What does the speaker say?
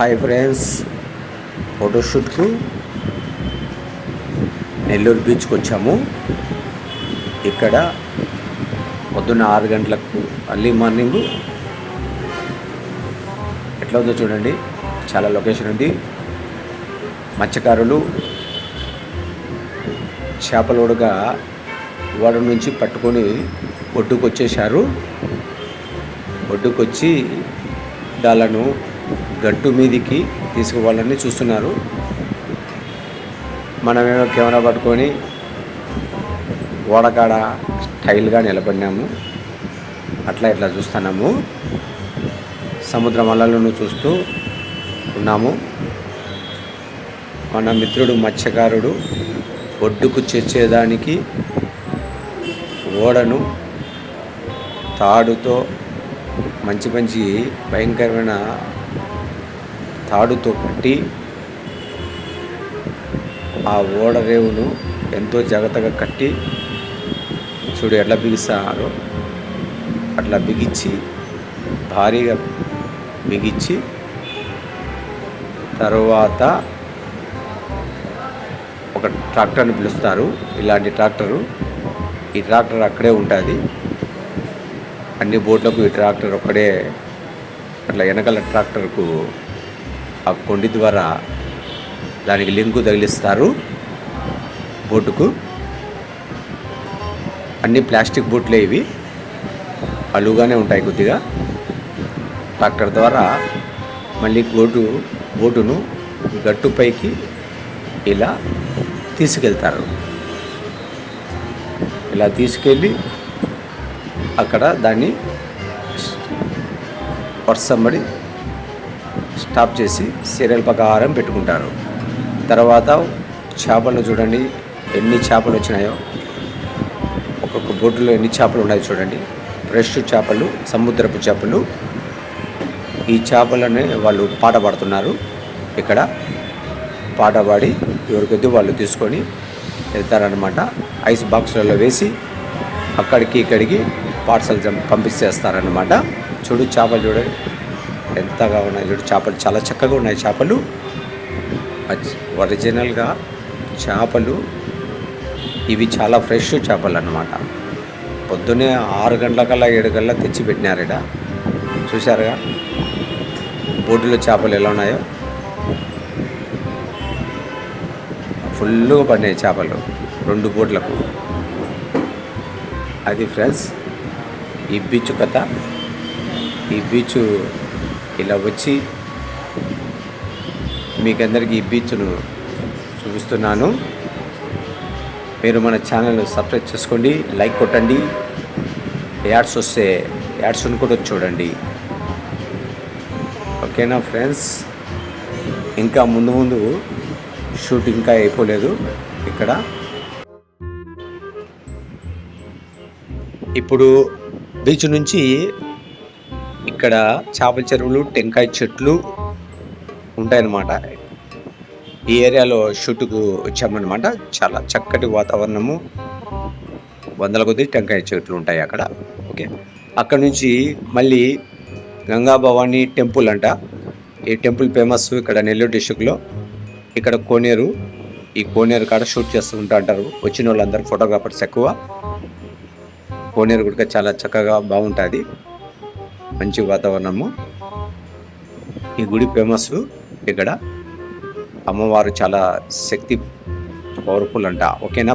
Hi friends, ఫోటోషూట్కు Nellore బీచ్కి వచ్చాము. ఇక్కడ పొద్దున్న 6 గంటలకు అర్లీ మార్నింగ్ ఎట్లా ఉందో చూడండి. చాలా లొకేషన్ ఉంది. మత్స్యకారులు చేపలోడుగా వాడ నుంచి పట్టుకొని ఒడ్డుకు వచ్చేసారు. ఒడ్డుకొచ్చి దాళ్ళను గట్టు మీదికి తీసుకుపోవాలని చూస్తున్నారు. మనమేమో కెమెరా పట్టుకొని ఓడకాడ స్టైల్గా నిలబడినాము. అట్లా ఇట్లా చూస్తున్నాము. సముద్రం అలలను చూస్తూ ఉన్నాము. మన మిత్రుడు మత్స్యకారుడు ఒడ్డుకు చేర్చేదానికి ఓడను తాడుతో మంచి భయంకరమైన తాడుతో కట్టి ఆ ఓడ రేవును ఎంతో జాగ్రత్తగా కట్టి చూడు ఎట్లా బిగిస్తారో అట్లా బిగించి భారీగా బిగించి తర్వాత ఒక ట్రాక్టర్ని పిలుస్తారు. ఇలాంటి ట్రాక్టరు, ఈ ట్రాక్టర్ అక్కడే ఉంటుంది. అన్ని బోట్లకు ఈ ట్రాక్టర్ ఒక్కడే. అట్లా వెనకాల ట్రాక్టర్కు ఆ కొండి ద్వారా దానికి లింకు తగిలిస్తారు బోటుకు. అన్ని ప్లాస్టిక్ బోట్లే ఇవి, అలుగానే ఉంటాయి కొద్దిగా. ట్రాక్టర్ ద్వారా మళ్ళీ బోటును గట్టుపైకి ఇలా తీసుకెళ్తారు. ఇలా తీసుకెళ్ళి అక్కడ దాన్ని వర్షంబడి స్టాప్ చేసి సీరియల్ ప్రకారం పెట్టుకుంటారు. తర్వాత చేపలను చూడండి, ఎన్ని చేపలు వచ్చినాయో. ఒక్కొక్క బోటులో ఎన్ని చేపలు ఉన్నాయో చూడండి. ఫ్రెష్ చేపలు, సముద్రపు చేపలు. ఈ చేపలని వాళ్ళు పాట పాడుతున్నారు. ఇక్కడ పాట పాడి ఎవరికొద్దు వాళ్ళు తీసుకొని వెళ్తారనమాట. ఐస్ బాక్సులలో వేసి అక్కడికి ఇక్కడికి పార్సల్ పంపించేస్తారనమాట. చూడు చేపలు చూడండి ఎంతగా ఉన్నాయి. చూడు చేపలు చాలా చక్కగా ఉన్నాయి. చేపలు ఒరిజినల్గా చేపలు ఇవి చాలా ఫ్రెష్ చేపలు అన్నమాట. పొద్దున్నే 6 గంటలకల్లా 7 గంటల తెచ్చి పెట్టినారు. ఇక్కడ చూసారుగా బోటులో చేపలు ఎలా ఉన్నాయో. ఫుల్గా పడినాయి చేపలు 2 బోట్లకు. అది ఫ్రెండ్స్ ఈ బీచ్ కథ. ఈ బీచ్ ఇలా వచ్చి మీకందరికీ ఈ బీచ్ను చూపిస్తున్నాను. మీరు మన ఛానల్ సబ్స్క్రైబ్ చేసుకోండి, లైక్ కొట్టండి. యాడ్స్ వస్తే యాడ్స్ను కూడా చూడండి. ఓకేనా ఫ్రెండ్స్? ఇంకా ముందు షూట్ ఇంకా అయిపోలేదు. ఇక్కడ ఇప్పుడు బీచ్ నుంచి ఇక్కడ చేపల చెరువులు, టెంకాయ చెట్లు ఉంటాయన్నమాట. ఈ ఏరియాలో షూట్కు వచ్చామన్నమాట. చాలా చక్కటి వాతావరణము, వందల కొద్ది టెంకాయ చెట్లు ఉంటాయి అక్కడ. ఓకే, అక్కడ నుంచి మళ్ళీ గంగా భవానీ టెంపుల్ అంట. ఈ టెంపుల్ ఫేమస్ ఇక్కడ నెల్లూరు డిస్ట్రిక్ట్లో. ఇక్కడ కోనేరు, ఈ కోనేరు కాడ షూట్ చేస్తూ అంటారు వచ్చిన వాళ్ళందరూ. ఫోటోగ్రాఫర్స్ ఎక్కువ. కోనేరు కూడా చాలా చక్కగా బాగుంటుంది, మంచి వాతావరణము. ఈ గుడి ఫేమస్. ఇక్కడ అమ్మవారు చాలా శక్తి పవర్ఫుల్ అంట. ఓకేనా?